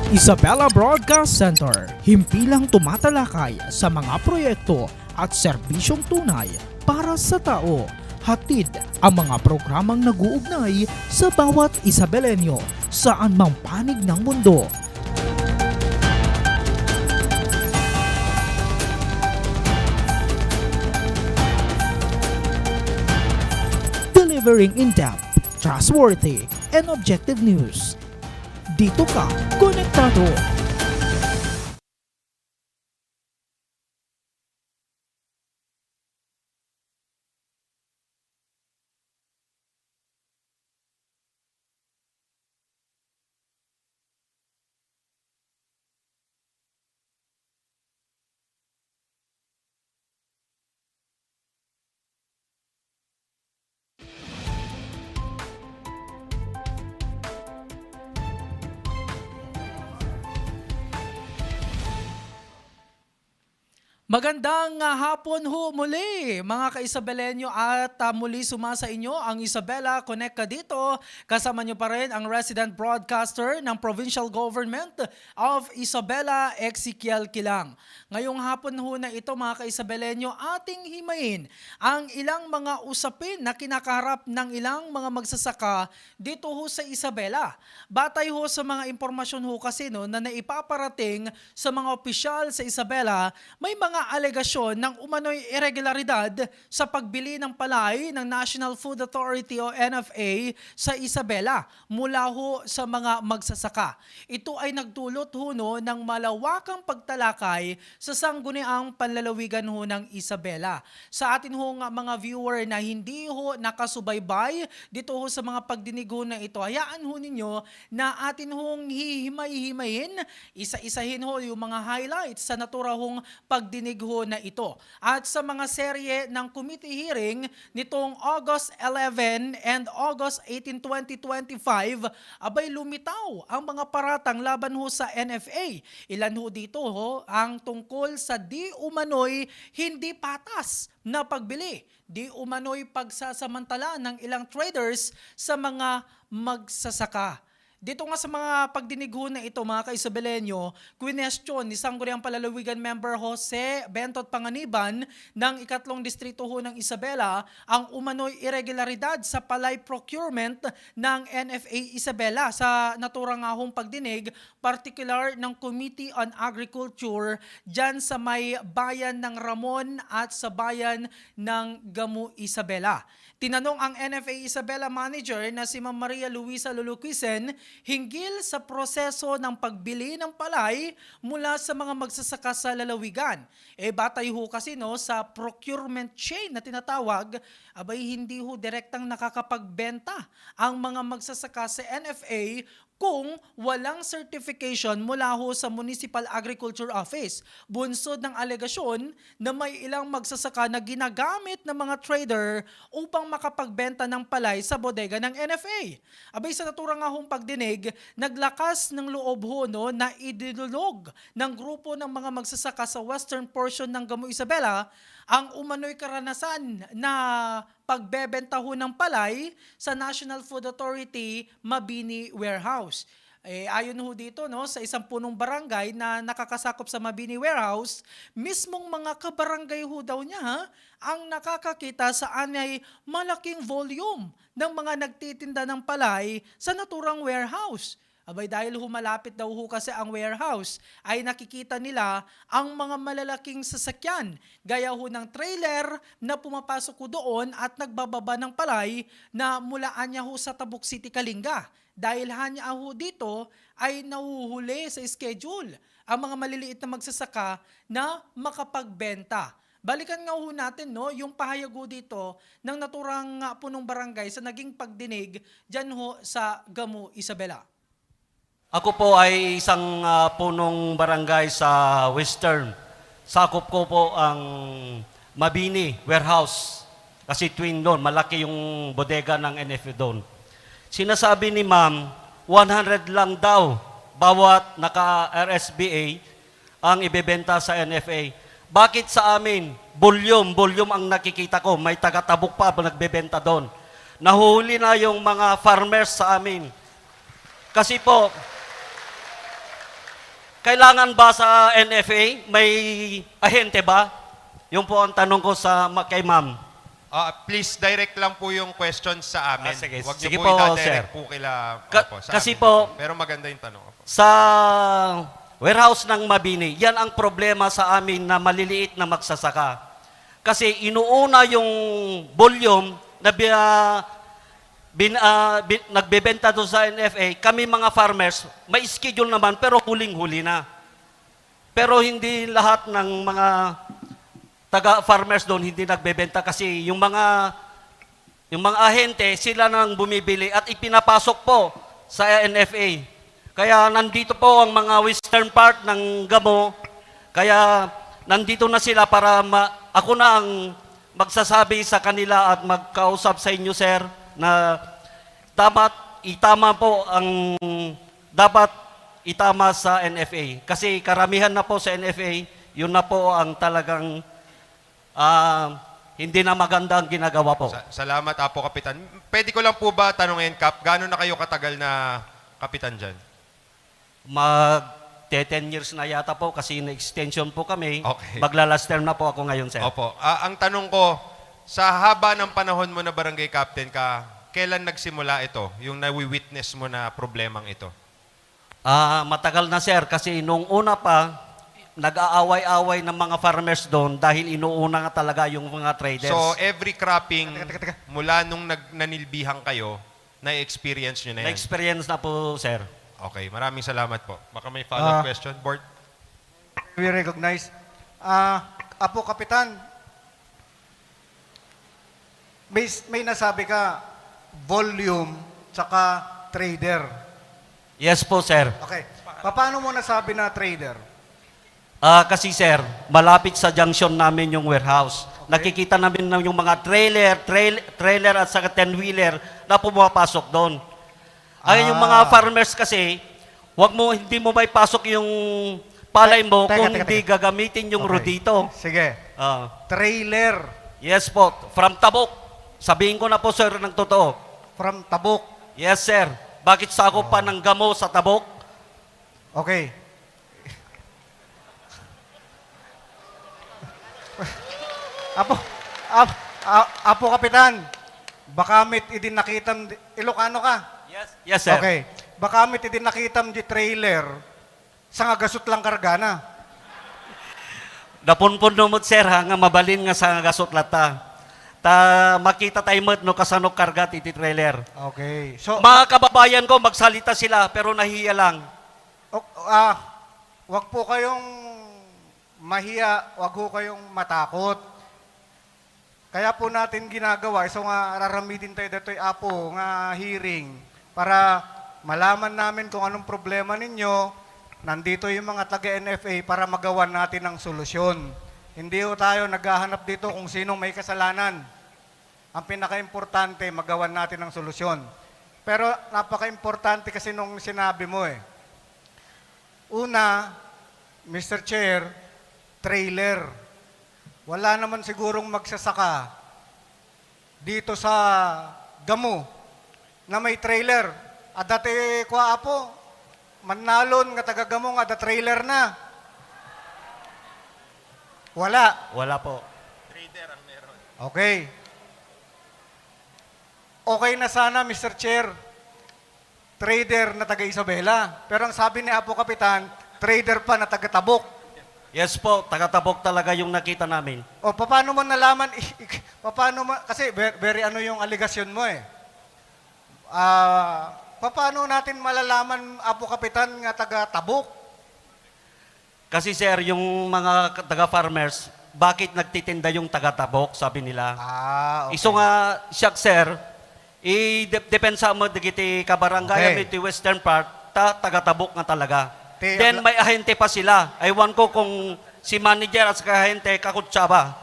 Isabela Broadcast Center, himpilang tumatalakay sa mga proyekto at serbisyong tunay para sa tao. Hatid ang mga programang nag-uugnay sa bawat Isabelenyo saan mang panig ng mundo. Delivering in-depth, trustworthy, and objective news. Dito ka, konektado! Magandang hapon ho muli mga ka-Isabelenyo at muli sumasa inyo ang Isabela Connect ka dito. Kasama nyo pa rin ang resident broadcaster ng Provincial Government of Isabela, Ezekiel Kilang. Ngayong hapon ho na ito mga ka-Isabelenyo, ating himayin ang ilang mga usapin na kinakaharap ng ilang mga magsasaka dito ho sa Isabela. Batay ho sa mga impormasyon ho kasi na naipaparating sa mga opisyal sa Isabela, may mga alegasyon ng umano'y irregularidad sa pagbili ng palay ng National Food Authority o NFA sa Isabela mula ho sa mga magsasaka. Ito ay nagdulot ho ng malawakang pagtalakay sa sangguniang panlalawigan ho ng Isabela. Sa atin ho mga viewer na hindi ho nakasubaybay dito ho sa mga pagdinig ho na ito, hayaan ho ninyo na atin hong hihimay-himayin, isa-isahin ho yung mga highlights sa natura hong pagdinig ho na ito. At sa mga serye ng committee hearing nitong August 11 and August 18, 2025, abay lumitaw ang mga paratang laban ho sa NFA. Ilan ho dito ho ang tungkol sa di umano'y hindi patas na pagbili, di umano'y pagsasamantala ng ilang traders sa mga magsasaka. Dito nga sa mga pagdinig ho na ito mga ka-Isabelenyo, kwinestyon ni Sangguniang Palalawigan Member Jose Bentot Panganiban ng 3 Distrito ho ng Isabela ang umano'y irregularidad sa palay procurement ng NFA Isabela sa naturang nga hong pagdinig, particular ng Committee on Agriculture dyan sa may bayan ng Ramon at sa bayan ng Gamu Isabela. Tinanong ang NFA Isabela Manager na si Ma'am Maria Luisa Luluquisen hinggil sa proseso ng pagbili ng palay mula sa mga magsasaka sa lalawigan. Batay ho kasi sa procurement chain na tinatawag, abay hindi ho direktang nakakapagbenta ang mga magsasaka sa NFA kung walang certification mula ho sa Municipal Agriculture Office. Bunsod ng alegasyon na may ilang magsasaka na ginagamit ng mga trader upang makapagbenta ng palay sa bodega ng NFA. Abay sa naturang nga hong pagdinig, naglakas ng loob ho na idinulog ng grupo ng mga magsasaka sa western portion ng Gamu Isabela ang umano'y karanasan na pagbebenta ho ng palay sa National Food Authority Mabini Warehouse. Ayon ho dito sa isang punong barangay na nakakasakop sa Mabini Warehouse, mismong mga kabarangay ho daw niya ang nakakakita sa anay malaking volume ng mga nagtitinda ng palay sa naturang warehouse. Abay dahil humalapit daw ho kasi ang warehouse, ay nakikita nila ang mga malalaking sasakyan, gaya ho ng trailer na pumapasok ho doon at nagbababa ng palay na mulaan niya ho sa Tabuk City, Kalinga. Dahil hanya ho dito ay nahuhuli sa schedule ang mga maliliit na magsasaka na makapagbenta. Balikan nga ho natin yung pahayag ho dito ng naturang punong barangay sa naging pagdinig dyan ho sa Gamu Isabela. Ako po ay isang punong barangay sa Western. Sakop ko po ang Mabini Warehouse. Kasi twin doon, malaki yung bodega ng NFA doon. Sinasabi ni ma'am, 100 lang daw bawat naka-RSBA ang ibebenta sa NFA. Bakit sa amin? Volume ang nakikita ko. May taga-Tabuk pa nagbebenta doon. Nahuhuli na yung mga farmers sa amin. Kasi po, kailangan ba sa NFA may ahente ba? Yung po ang tanong ko kay ma'am. Please direct lang po yung questions sa amin. Sige. Huwag Sige niyo po, po sir. i-direct po kila sa Kasi amin. po- Pero maganda yung tanong. Opo. Sa warehouse ng Mabini, yan ang problema sa amin na maliliit na magsasaka. Kasi inuuna yung volume na nagbebenta doon sa NFA, kami mga farmers, may schedule naman pero huling-huli na. Pero hindi lahat ng mga taga-farmers doon hindi nagbebenta kasi yung mga ahente, sila nang bumibili at ipinapasok po sa NFA. Kaya nandito po ang mga western part ng Gamo. Kaya nandito na sila para ako na ang magsasabi sa kanila at magkausap sa inyo, sir, na itama po ang dapat itama sa NFA. Kasi karamihan na po sa NFA, yun na po ang talagang hindi na maganda ang ginagawa po. Salamat, Apo Kapitan. Pwede ko lang po ba tanungin, Kap, gano'n na kayo katagal na kapitan dyan? 10 years na yata po kasi na-extension po kami. Okay. Magla-last term na po ako ngayon, sir. Opo. Ang tanong ko, sa haba ng panahon mo na barangay captain ka, kailan nagsimula ito, yung nawi-witness mo na problemang ito? Matagal na, sir, kasi nung una pa, nag-aaway-away ng mga farmers doon dahil inuuna nga talaga yung mga traders. So, every cropping, mula nung nanilbihan kayo, na-experience nyo na yan? Na-experience na po, sir. Okay, maraming salamat po. Baka may follow-up question, Board? We recognize. Apo Kapitan, may nasabi ka, volume, tsaka trader. Yes po, sir. Okay. Paano mo nasabi na trader? Kasi, sir, malapit sa junction namin yung warehouse. Nakikita namin na yung mga trailer at saka 10-wheeler na pumapasok doon. Ay, yung mga farmers kasi, hindi mo may pasok yung palay mo Teka, kung hindi gagamitin yung rodito. Sige. Ah. Trailer Yes po, from Tabok. Sabihin ko na po, sir, ng totoo. from Tabuk. Yes, sir. Bakit sakop pa ng Gamo sa Tabok? Okay. Apo Kapitan, bakamit idin nakitam, Ilocano ka? Yes, sir. Okay. Bakamit idin nakitam di trailer, sa nga gasot lang kargana. Napunpun mo, sir, nga mabalin nga sa gasot lata. Makita tayo mo, no, kasanok karga, titi trailer. Okay. So, Mga kababayan ko, magsalita sila, pero nahiya lang. wag po kayong mahiya, wag po kayong matakot. Kaya po natin ginagawa, so nga raramidin tayo dito apo nga hearing para malaman namin kung anong problema ninyo. Nandito yung mga taga-NFA para magawan natin ng solusyon. Hindi ho tayo naghahanap dito kung sinong may kasalanan. Ang pinaka-importante, magawan natin ng solusyon. Pero napaka-importante kasi nung sinabi mo eh. Una, Mr. Chair, trailer. Wala naman sigurong magsasaka dito sa Gamo na may trailer. At dati ko apo, manalon nga taga Gamo nga da trailer na. Wala. Wala po. Okay. Okay na sana, Mr. Chair, trader na taga Isabela. Pero ang sabi ni Apo Kapitan, trader pa na taga Tabuk. Yes po, taga-Tabok talaga yung nakita namin. O, paano mo nalaman, kasi very ano yung aligasyon mo eh. Paano natin malalaman, Apo Kapitan, nga taga Tabuk? Kasi, sir, yung mga taga-farmers, bakit nagtitinda yung taga-Tabok, sabi nila. Okay. Iso nga, siya, sir, depensa mo digiti kabarangay Okay. iti western part, taga-Tabok nga talaga. Te- Then may ahente pa sila. Aywan ko kung si manager at saka ahente kakutsaba.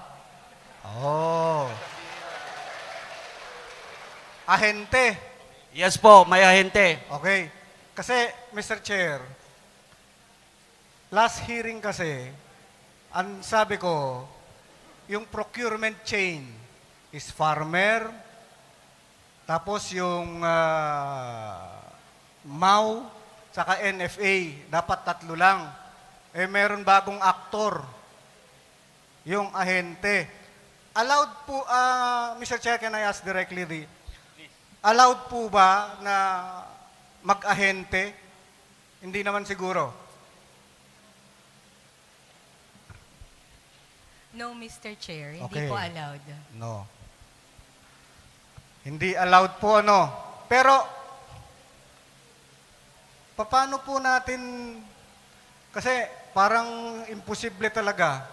Oh. Ahente. Yes po, may ahente. Okay. Kasi, Mr. Chair, last hearing kasi, ang sabi ko, yung procurement chain is farmer, tapos yung MAU, saka NFA, dapat tatlo lang. meron bagong aktor, yung ahente. Allowed po, Mr. Chair, can I ask directly, allowed po ba na mag-ahente? Hindi naman siguro. No, Mr. Chair, hindi Okay. po allowed. No. Hindi allowed po, ano. Pero, paano po natin, kasi parang imposible talaga.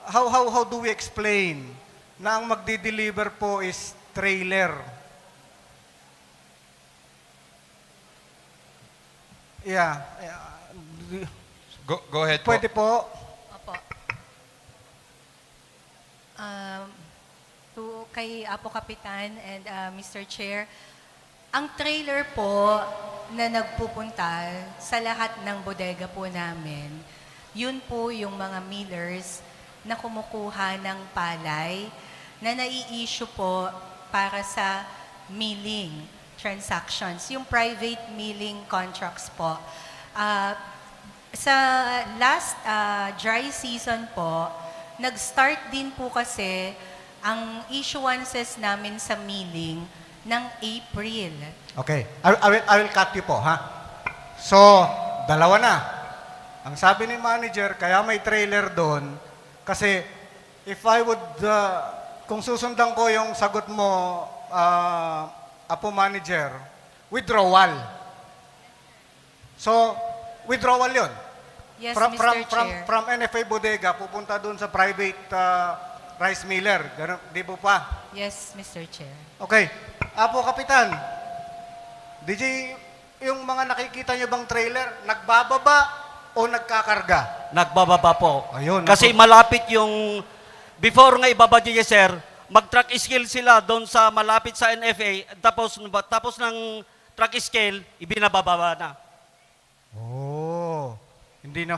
How do we explain na ang magdi-deliver po is trailer? Yeah. Go ahead po. Pwede po. Opo. Kay Apo Kapitan and Mr. Chair, ang trailer po na nagpupunta sa lahat ng bodega po namin, yun po yung mga millers na kumukuha ng palay na nai-issue po para sa milling transactions, yung private milling contracts po. Sa last dry season po, nag-start din po kasi ang issuances namin sa milling ng April. Okay. I will cut you po, ha? So, dalawa na. Ang sabi ni manager, kaya may trailer doon, kasi if I would, kung susundan ko yung sagot mo, Apo Manager, withdrawal. So, withdrawal yun. Yes, Mr. Chair. From NFA Bodega, pupunta doon sa private rice miller. Ganun, di po pa? Yes, Mr. Chair. Okay. Apo Kapitan, yung mga nakikita nyo bang trailer, nagbababa o nagkakarga? Nagbababa po. Ayun, Kasi malapit yung, before nga ibaba niya, sir, mag-truck scale sila doon sa malapit sa NFA, tapos ng truck scale, ibinababa na. Oh, hindi na.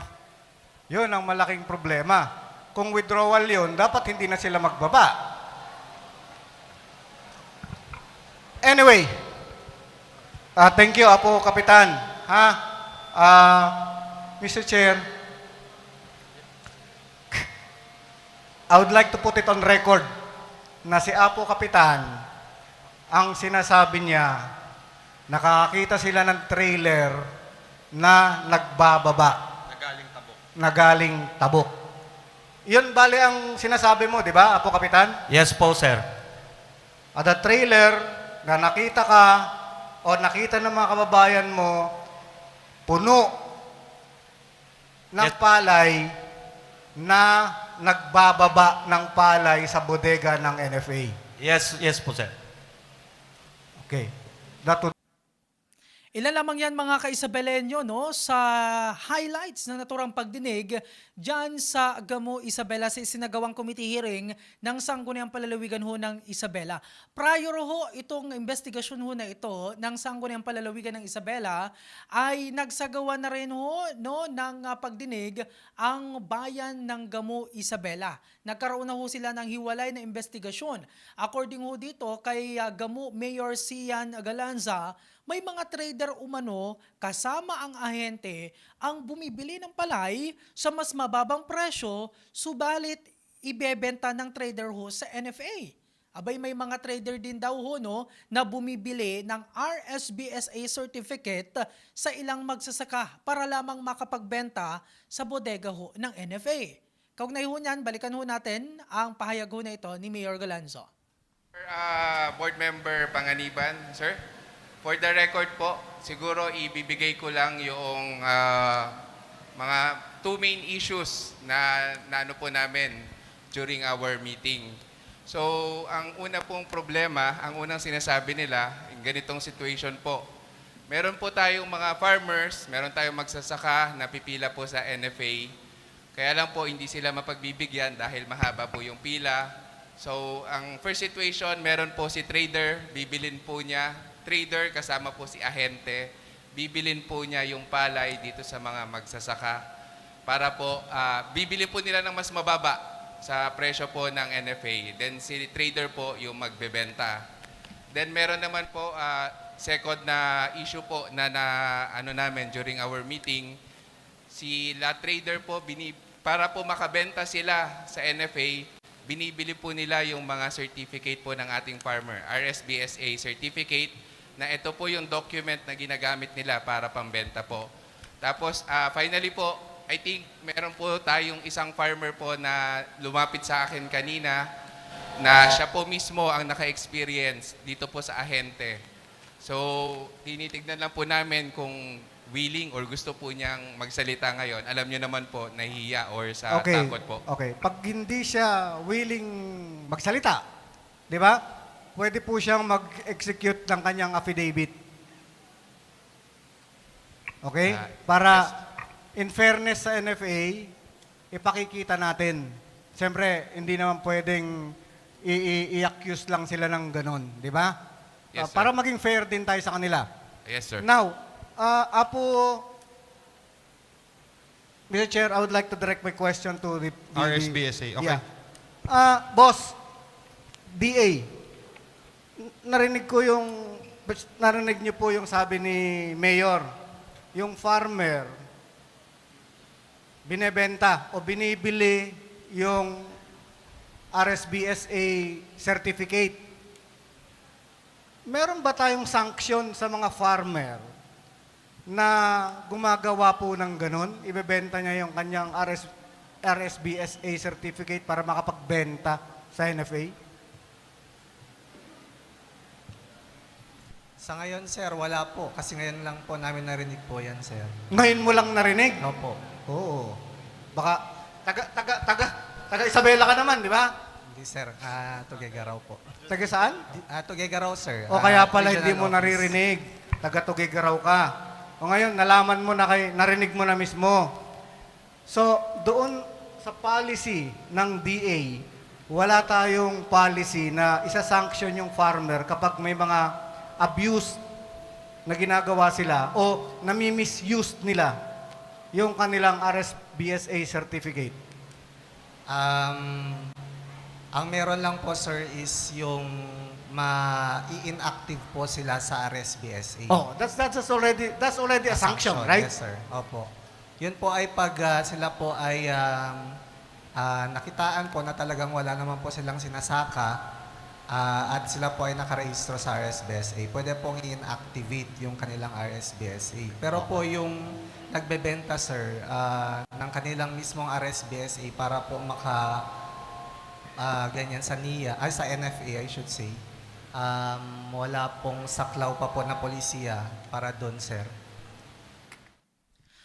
Yun ang malaking problema. Kung withdrawal yun, dapat hindi na sila magbaba. Anyway, thank you, Apo Kapitan. Ha? Mr. Chair, I would like to put it on record na si Apo Kapitan, ang sinasabi niya, nakakita sila ng trailer na nagbababa. Nagaling tabok. Yun bali ang sinasabi mo, di ba, Apo Kapitan? Yes po, sir. At the trailer na nakita ka o nakita ng mga kababayan mo, puno ng Yes. palay na nagbababa ng palay sa bodega ng NFA. Yes po, sir. Okay. That would Ilan lamang yan mga ka-Isabelenyo, no, sa highlights ng naturang pagdinig dyan sa Gamo Isabela sa isinagawang committee hearing ng Sangguniang Palalawigan ho ng Isabela. Prior ho itong investigasyon ho na ito ng Sangguniang Palalawigan ng Isabela ay nagsagawa na rin ho, no, ng pagdinig ang bayan ng Gamo Isabela. Nagkaroon na ho sila ng hiwalay na investigasyon. According ho dito kay Gamo Mayor Sian Galanza, may mga trader umano kasama ang ahente ang bumibili ng palay sa mas mababang presyo, subalit ibebenta ng trader ho sa NFA. Abay, may mga trader din daw ho, no, na bumibili ng RSBSA certificate sa ilang magsasaka para lamang makapagbenta sa bodega ho ng NFA. Kaugnay ho niyan, balikan ho natin ang pahayag ho na ito ni Mayor Galanzo. Board Member Panganiban, sir. For the record po, siguro ibibigay ko lang yung mga two main issues na ano po namin during our meeting. So, ang una pong problema, ang unang sinasabi nila, yung ganitong situation po. Meron po tayong mga farmers, meron tayong magsasaka na pipila po sa NFA. Kaya lang po hindi sila mapagbibigyan dahil mahaba po yung pila. So, ang first situation, meron po si trader, bibilin po niya. Trader kasama po si ahente, bibilin po niya yung palay dito sa mga magsasaka para po, bibili po nila ng mas mababa sa presyo po ng NFA. Then si trader po yung magbebenta. Then meron naman po, second na issue po na ano namin during our meeting, sila trader po, para po makabenta sila sa NFA, binibili po nila yung mga certificate po ng ating farmer, RSBSA certificate, na ito po yung document na ginagamit nila para pambenta po. Tapos finally po, I think meron po tayong isang farmer po na lumapit sa akin kanina na siya po mismo ang naka-experience dito po sa ahente. So, tinitignan lang po namin kung willing or gusto po niyang magsalita ngayon. Alam niyo naman po, nahihiya or sa takot po. Okay. Pag hindi siya willing magsalita, di ba? Pwede po siyang mag-execute ng kanyang affidavit. Okay? Para, in fairness sa NFA, ipakikita natin. Siyempre, hindi naman pwedeng i-accuse lang sila ng ganon. Di ba? Yes, sir. Para maging fair din tayo sa kanila. Yes, sir. Now, Apo, Mr. Chair, I would like to direct my question to the RSBSA, okay. Yeah. Boss, DA, narinig niyo po yung sabi ni Mayor, yung farmer, binebenta o binibili yung RSBSA certificate. Meron ba tayong sanction sa mga farmer na gumagawa po ng ganun? Ibebenta niya yung kanyang RSBSA certificate para makapagbenta sa NFA? Sa ngayon, sir, wala po. Kasi ngayon lang po namin narinig po yan, sir. Ngayon mo lang narinig? Opo. Oo. Baka, taga Isabela ka naman, di ba? Hindi, sir. Tugigaraw po. Taga saan? Tugigaraw, sir. O kaya pala Regional hindi mo office. naririnig. Taga-Tugigaraw ka. O ngayon, nalaman mo na narinig mo na mismo. So, doon sa policy ng DA, wala tayong policy na isa-sanction yung farmer kapag may mga abuse na ginagawa sila o nami-misuse nila yung kanilang RSBSA certificate. Ang meron lang po, sir, is yung ma-i-inactive po sila sa RSBSA. Oh, that's already a sanction, right? Yes, sir. Opo. Yun po ay pag sila po ay nakitaan po na talagang wala naman po silang sinasaka at sila po ay nakarehistro sa RSBSA, pwede pong i-inactivate yung kanilang RSBSA. Pero po yung nagbebenta, sir, ng kanilang mismong RSBSA para po ganyan sa NIA, sa NFA, I should say, wala pong saklaw pa po na polisiya para doon, sir.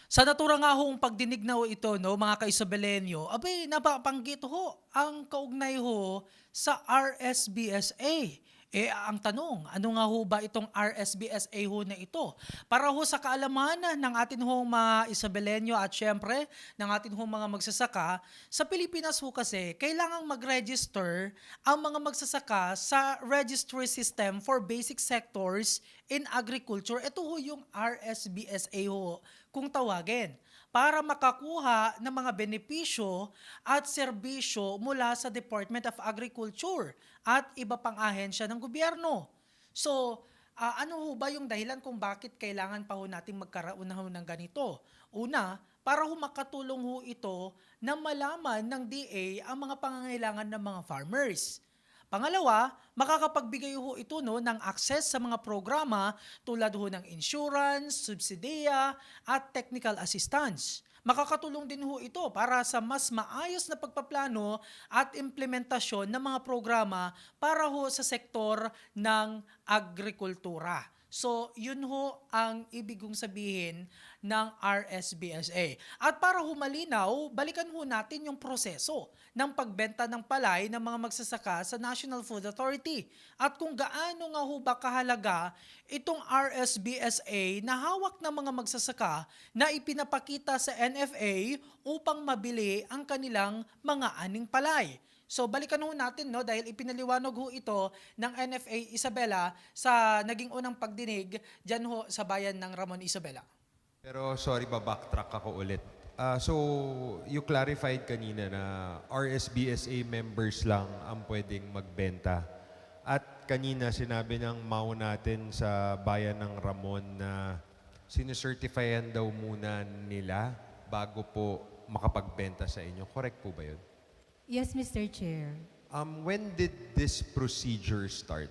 Sa natura nga hong pagdinig na ho ito, no, mga ka-Isabelenyo, abay, napapanggit ho ang kaugnay ho sa RSBSA. Ang tanong, ano nga ho ba itong RSBSA ho na ito? Para ho sa kaalaman ng atin hong mga Isabelenyo at syempre ng atin hong mga magsasaka, sa Pilipinas ho kasi, kailangang mag-register ang mga magsasaka sa Registry System for Basic Sectors in Agriculture. Ito ho yung RSBSA ho, kung tawagin, para makakuha ng mga benepisyo at serbisyo mula sa Department of Agriculture at iba pang ahensya ng gobyerno. So, ano ho ba yung dahilan kung bakit kailangan pa ho natin magkaroon ng ganito? Una, para ho makatulong ho ito na malaman ng DA ang mga pangangailangan ng mga farmers. Pangalawa, makakapagbigay ho ito ng access sa mga programa tulad ho ng insurance, subsidiya at technical assistance. Makakatulong din ho ito para sa mas maayos na pagpaplano at implementasyon ng mga programa para ho sa sektor ng agrikultura. So, yun ho ang ibig kong sabihin ng RSBSA. At para humalinaw, balikan ho natin yung proseso ng pagbenta ng palay ng mga magsasaka sa National Food Authority at kung gaano nga ho ba kahalaga itong RSBSA na hawak ng mga magsasaka na ipinapakita sa NFA upang mabili ang kanilang mga aning palay. So balikan ho natin dahil ipinaliwanag ho ito ng NFA Isabela sa naging unang pagdinig dyan ho sa bayan ng Ramon Isabela. Pero sorry, backtrack ako ulit. So, you clarified kanina na RSBSA members lang ang pwedeng magbenta. At kanina sinabi ng MAU natin sa bayan ng Ramon na sinucertifyan daw muna nila bago po makapagbenta sa inyo. Correct po ba yun? Yes, Mr. Chair. When did this procedure start?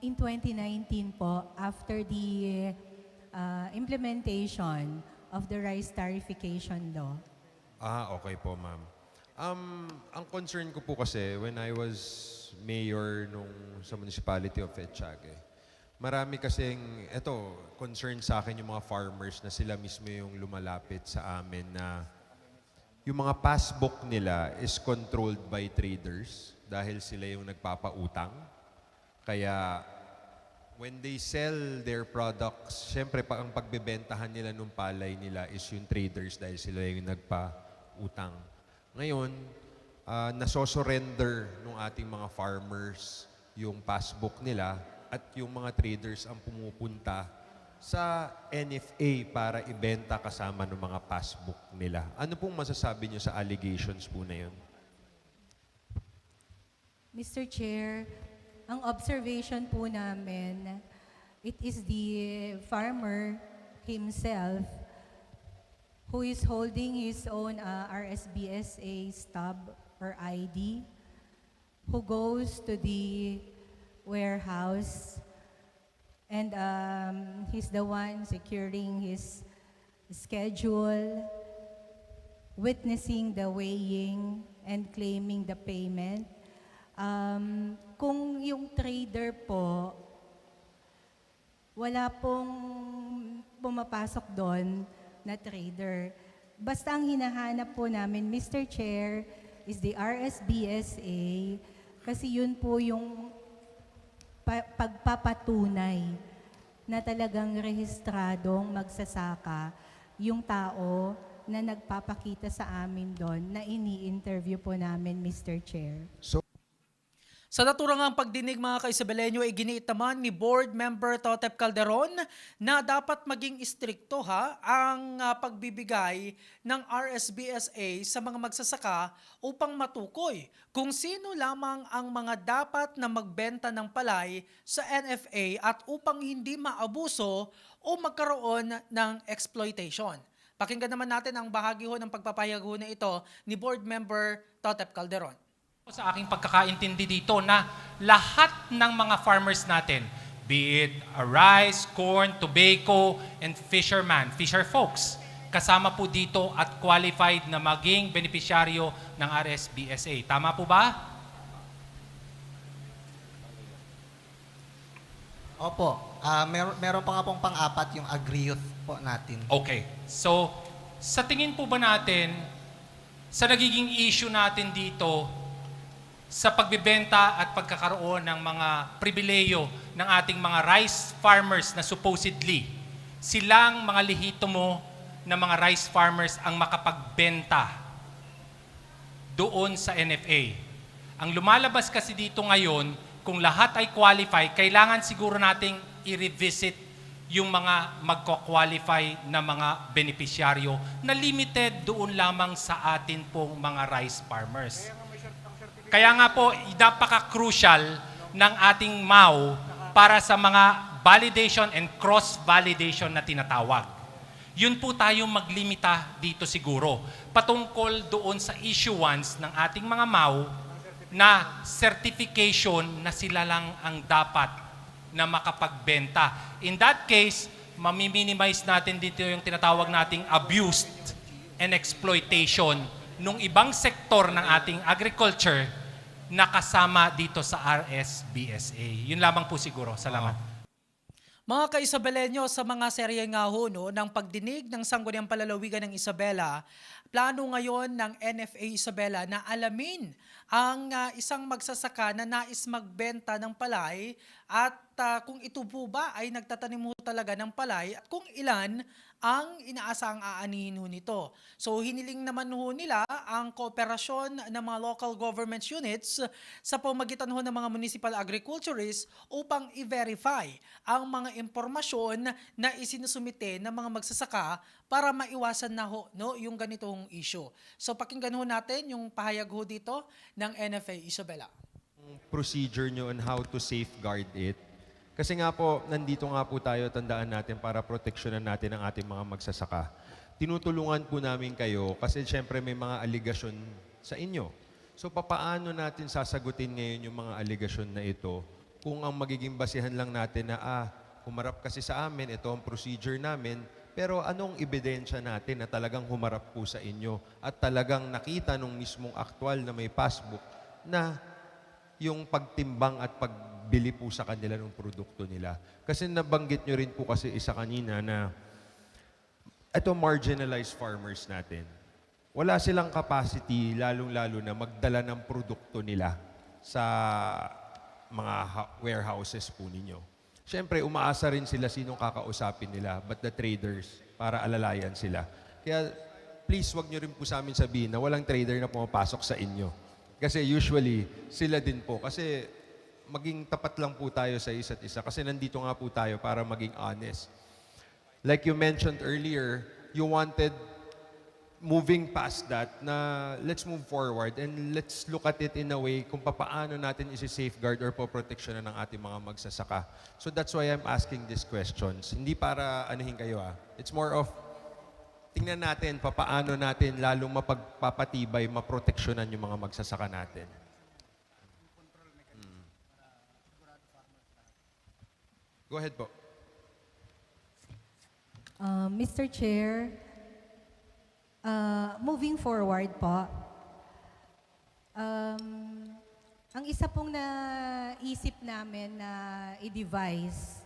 In 2019 po, after the implementation of the rice tarification law. Okay po, ma'am. Ang concern ko po kasi, when I was mayor sa municipality of Etchague, marami kasing, concern sa akin yung mga farmers na sila mismo yung lumalapit sa amin na yung mga passbook nila is controlled by traders dahil sila yung nagpapautang. Kaya when they sell their products, syempre ang pagbebentahan nila ng palay nila is yung traders dahil sila yung nagpautang. Ngayon, nasosurrender ng ating mga farmers yung passbook nila at yung mga traders ang pumupunta sa NFA para ibenta kasama ng mga passbook nila. Ano pong masasabi niyo sa allegations po na yun? Mr. Chair, ang observation po namin, it is the farmer himself who is holding his own RSBSA stub or ID, who goes to the warehouse and he's the one securing his schedule, witnessing the weighing and claiming the payment. Kung yung trader po, wala pong pumapasok doon na trader. Basta ang hinahanap po namin, Mr. Chair, is the RSBSA kasi yun po yung pagpapatunay na talagang rehistradong magsasaka yung tao na nagpapakita sa amin doon na ini-interview po namin, Mr. Chair. Sa naturang pagdinig mga ka-Isabeleño ay giniit naman ni Board Member Totep Calderon na dapat maging istrikto ang pagbibigay ng RSBSA sa mga magsasaka upang matukoy kung sino lamang ang mga dapat na magbenta ng palay sa NFA at upang hindi maabuso o magkaroon ng exploitation. Pakinggan naman natin ang bahagi ng pagpapahayag na ito ni Board Member Totep Calderon. Sa aking pagkakaintindi dito na lahat ng mga farmers natin, be it rice, corn, tobacco, and fisher folks, kasama po dito at qualified na maging benepisyaryo ng RSBSA. Tama po ba? Opo. Meron pa nga pong pang-apat yung agri-youth po natin. Okay. So, sa tingin po ba natin, sa nagiging issue natin dito, sa pagbibenta at pagkakaroon ng mga pribileyo ng ating mga rice farmers na supposedly silang mga lehitimo na mga rice farmers ang makapagbenta doon sa NFA. Ang lumalabas kasi dito ngayon, kung lahat ay qualify, kailangan siguro nating i-revisit yung mga magko-qualify na mga benepisyaryo na limited doon lamang sa atin pong mga rice farmers. Kaya nga po, napaka-crucial ng ating MAU para sa mga validation and cross-validation na tinatawag. Yun po tayong maglimita dito siguro. Patungkol doon sa issuance ng ating mga MAU na certification na sila lang ang dapat na makapagbenta. In that case, mamiminimize natin dito yung tinatawag nating abused and exploitation nung ibang sektor ng ating agriculture na kasama dito sa RSBSA. Yun lamang po siguro. Salamat. Mga ka-Isabeleño, sa mga serye nga ng pagdinig ng Sangguniang Palalawigan ng Isabela, plano ngayon ng NFA Isabela na alamin ang isang magsasaka na nais magbenta ng palay at kung ito po ba ay nagtatanim mo talaga ng palay at kung ilan ang inaasang aanihin nito. So hiniling naman nila ang kooperasyon ng mga local government units sa pamagitan ng mga municipal agriculturists upang i-verify ang mga impormasyon na isinusumite ng mga magsasaka para maiwasan na yung ganitong issue. So pakinggan natin yung pahayag dito ng NFA Isabela. Procedure nyo on how to safeguard it. Kasi nga po, nandito nga po tayo, tandaan natin para proteksyonan natin ang ating mga magsasaka. tinutulungan po namin kayo kasi syempre may mga aligasyon sa inyo. So papaano natin sasagutin ngayon yung mga aligasyon na ito kung ang magiging basihan lang natin na humarap kasi sa amin, ito ang procedure namin, pero anong ebidensya natin na talagang humarap po sa inyo at talagang nakita nung mismong aktwal na may passbook na yung pagtimbang at pagbili po sa kanila ng produkto nila. Kasi nabanggit nyo rin po kasi isa kanina na ito marginalized farmers natin. Wala silang capacity, lalong-lalo na magdala ng produkto nila sa mga warehouses po ninyo. Siyempre, umaasa rin sila sinong kakausapin nila, but the traders, para alalayan sila. Kaya, please, wag nyo rin po sa amin sabihin na walang trader na pumapasok sa inyo. Kasi usually, sila din po. Kasi maging tapat lang po tayo sa isa't isa. Kasi nandito nga po tayo para maging honest. Like you mentioned earlier, you wanted moving past that na let's move forward and let's look at it in a way kung paano natin isi-safeguard or po-protection ng ating mga magsasaka. So that's why I'm asking these questions. Hindi para anuhin kayo It's more of tingnan natin paano natin lalong mapagpapatibay, maproteksyonan yung mga magsasaka natin. Go ahead po. Mr. Chair, moving forward po, ang isa pong naisip namin na i-devise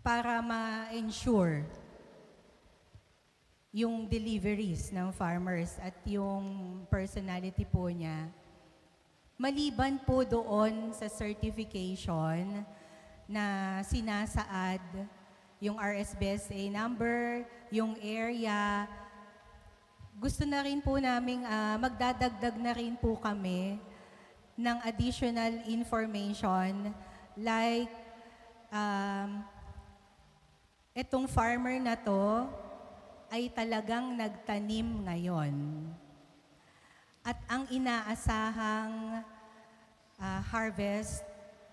para ma-ensure yung deliveries ng farmers at yung personality po niya, maliban po doon sa certification na sinasaad yung RSBSA number, yung area. Gusto na rin po namin, magdadagdag na rin po kami ng additional information like etong farmer na to ay talagang nagtanim ngayon. At ang inaasahang harvest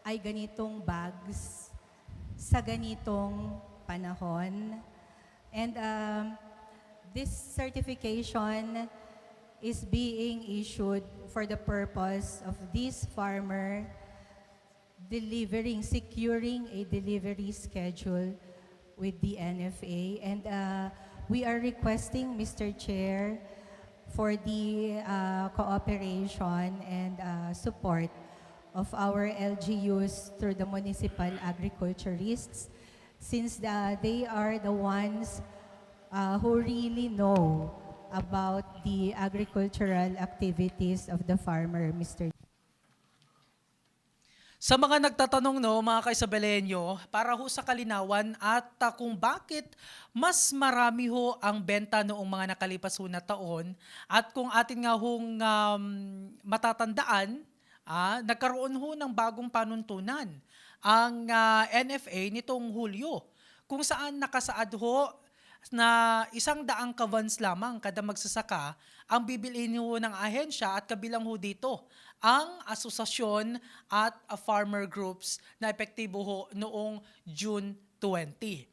ay ganitong bags sa ganitong panahon. And this certification is being issued for the purpose of this farmer securing a delivery schedule with the NFA. And we are requesting, Mr. Chair, for the cooperation and support of our LGUs through the municipal agriculturists, since they are the ones who really know about the agricultural activities of the farmer, Mr. Sa mga nagtatanong mga ka-Isabelenyo, para ho sa kalinawan at kung bakit mas marami ho ang benta noong mga nakalipas ho na taon at kung atin nga hong matatandaan, nagkaroon ho ng bagong panuntunan ang NFA nitong Hulyo, kung saan nakasaad ho na 100 kavans lamang kada magsasaka ang bibilhin ho ng ahensya at kabilang ho dito ang asosasyon at farmer groups na epektibo ho noong June 20.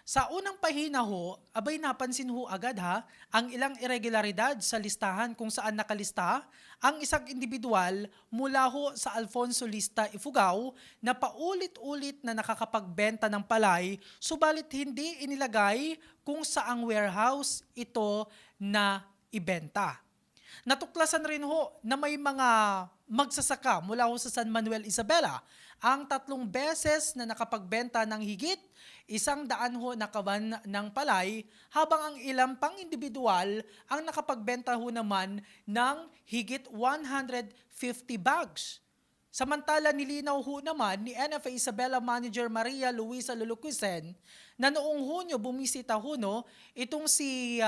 Sa unang pahina ho, abay napansin ho agad ang ilang irregularidad sa listahan kung saan nakalista ang isang individual mula ho sa Alfonso Lista, Ifugao na paulit-ulit na nakakapagbenta ng palay subalit hindi inilagay kung saang warehouse ito na ibenta. Natuklasan rin ho na may mga magsasaka mula ho sa San Manuel, Isabela ang 3 beses na nakapagbenta ng higit 100 ho na kaban ng palay, habang ang ilang pang individual ang nakapagbenta ho naman ng higit 150 bags. Samantala nilinaw ho naman ni NFA Isabela Manager Maria Luisa Lulucusen na noong Hunyo bumisita ho itong si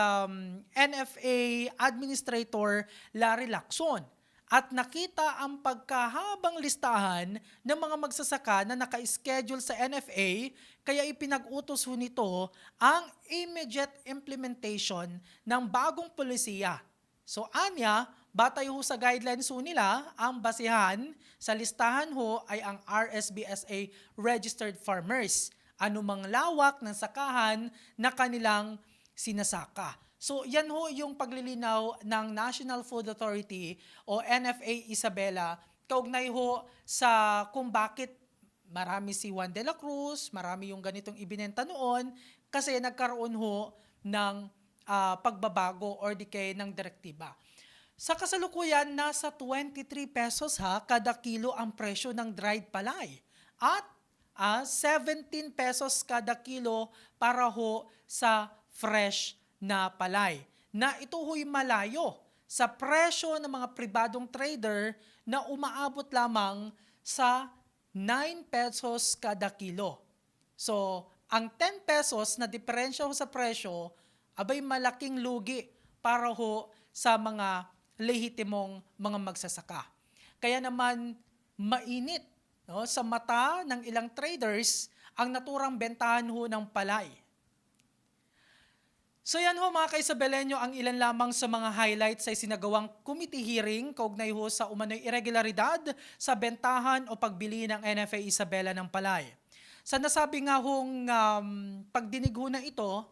NFA Administrator Larry Lacson at nakita ang pagkahabang listahan ng mga magsasaka na naka-schedule sa NFA, kaya ipinag-utos ho nito ang immediate implementation ng bagong polisiya. So anya, batay ho sa guidelines ho nila, ang basihan sa listahan ho ay ang RSBSA registered farmers. anumang lawak ng sakahan na kanilang sinasaka. So yan ho yung paglilinaw ng National Food Authority o NFA Isabela kaugnay ho sa kung bakit marami si Juan de la Cruz, marami yung ganitong ibinenta noon kasi nagkaroon ho ng pagbabago or decay ng direktiba. Sa kasalukuyan, nasa 23 pesos kada kilo ang presyo ng dried palay at 17 pesos kada kilo para ho sa fresh na palay. Na ito ho'y malayo sa presyo ng mga pribadong trader na umaabot lamang sa 9 pesos kada kilo. So, ang 10 pesos na diferensya ho sa presyo, abay malaking lugi para ho sa mga lehitimong mga magsasaka. Kaya naman mainit sa mata ng ilang traders ang naturang bentahan ho ng palay. So yan ho mga ka-Isabelenyo ang ilan lamang sa mga highlights sa isinagawang committee hearing kaugnay ho sa umano'y irregularidad sa bentahan o pagbili ng NFA Isabela ng palay. Sa nasabi nga hong pagdinig ho na ito,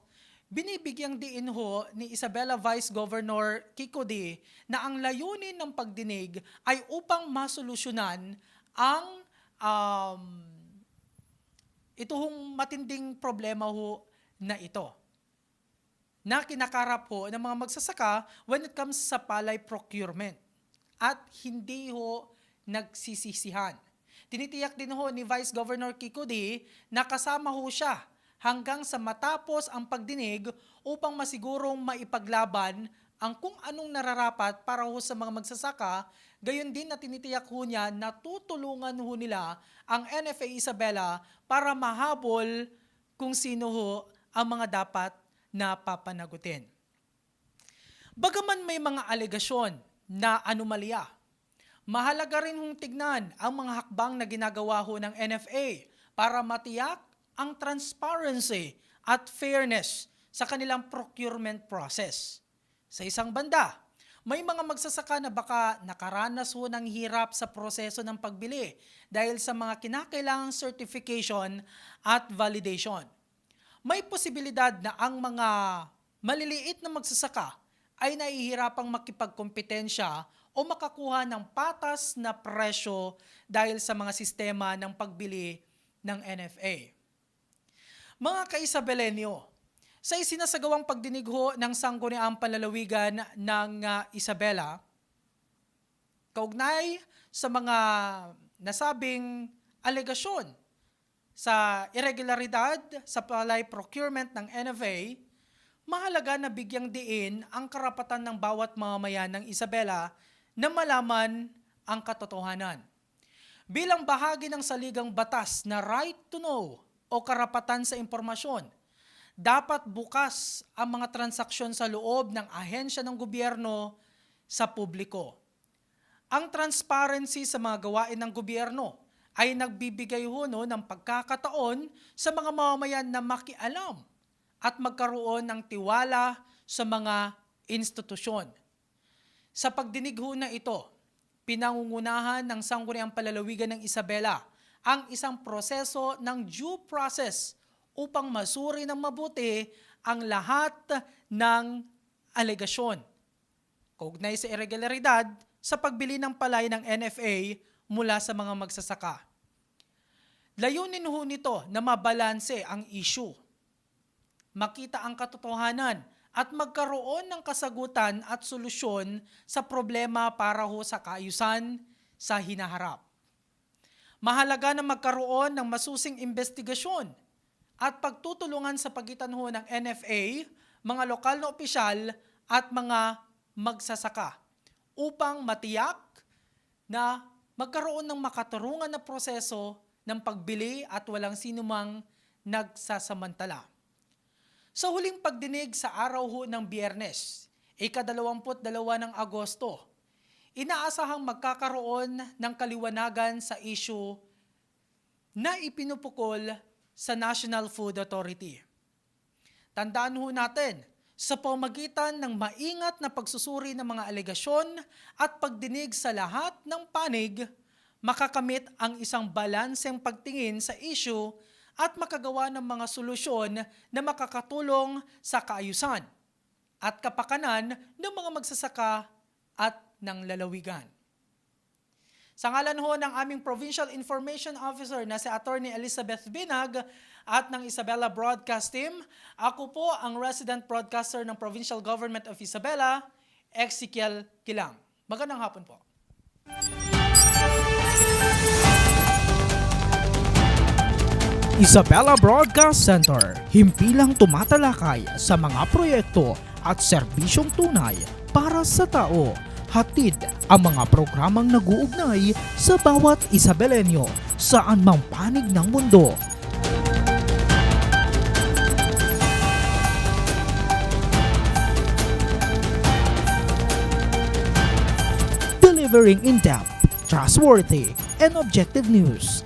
binibigyang diin ho ni Isabela Vice Governor Kiko D na ang layunin ng pagdinig ay upang masolusyonan ang ito hong matinding problema ho na ito na kinakarap ho ng mga magsasaka when it comes sa palay procurement at hindi ho nagsisisihan. Tinitiyak din ho ni Vice Governor Kiko D na kasama ho siya hanggang sa matapos ang pagdinig upang masigurong maipaglaban ang kung anong nararapat para ho sa mga magsasaka, gayon din na tinitiyak ho niya na tutulungan ho nila ang NFA Isabela para mahabol kung sino ho ang mga dapat na papanagutin. Bagaman may mga alegasyon na anomalya, mahalaga rin hong tignan ang mga hakbang na ginagawa ho ng NFA para matiyak ang transparency at fairness sa kanilang procurement process. Sa isang banda, may mga magsasaka na baka nakaranas ho ng hirap sa proseso ng pagbili dahil sa mga kinakailangang certification at validation. May posibilidad na ang mga maliliit na magsasaka ay nahihirapang makipagkompetensya o makakuha ng patas na presyo dahil sa mga sistema ng pagbili ng NFA. Mga ka-Isabelenyo, sa isinasagawang pagdinig ho ng Sangguniang Panlalawigan ng Isabela, kaugnay sa mga nasabing alegasyon sa irregularidad sa palay procurement ng NFA, mahalaga na bigyang diin ang karapatan ng bawat mamamayan ng Isabela na malaman ang katotohanan. Bilang bahagi ng saligang batas na right to know o karapatan sa impormasyon, dapat bukas ang mga transaksyon sa loob ng ahensya ng gobyerno sa publiko. Ang transparency sa mga gawain ng gobyerno ay nagbibigay ho ng pagkakataon sa mga mamamayan na makialam at magkaroon ng tiwala sa mga institusyon. Sa pagdinig ho na ito, pinangungunahan ng Sangguniang Panlalawigan ng Isabela ang isang proseso ng due process upang masuri ng mabuti ang lahat ng alegasyon kaugnay sa irregularidad sa pagbili ng palay ng NFA mula sa mga magsasaka. Layunin ho nito na mabalanse ang issue, makita ang katotohanan at magkaroon ng kasagutan at solusyon sa problema para ho sa kaayusan sa hinaharap. Mahalaga na magkaroon ng masusing investigasyon at pagtutulungan sa pagitan ho ng NFA, mga lokal na opisyal at mga magsasaka upang matiyak na magkaroon ng makatarungan na proseso ng pagbili at walang sinumang nagsasamantala. Sa huling pagdinig sa araw ho ng Biyernes, ika-22 ng Agosto, inaasahang magkakaroon ng kaliwanagan sa issue na ipinupukol sa National Food Authority. Tandaan ho natin, sa pamagitan ng maingat na pagsusuri ng mga alegasyon at pagdinig sa lahat ng panig, makakamit ang isang balanseng pagtingin sa issue at makagawa ng mga solusyon na makakatulong sa kaayusan at kapakanan ng mga magsasaka at ng lalawigan. Sa ngalan ho ng aming Provincial Information Officer na si Attorney Elizabeth Binag at ng Isabela Broadcast Team, ako po ang resident broadcaster ng Provincial Government of Isabela, Ezekiel Kilang. Magandang hapon po. Isabela Broadcast Center, himpilang tumatalakay sa mga proyekto at serbisyong tunay para sa tao. Hatid ang mga programang nag-uugnay sa bawat Isabelenyo saan mang panig ng mundo. Delivering in-depth, trustworthy, and objective news.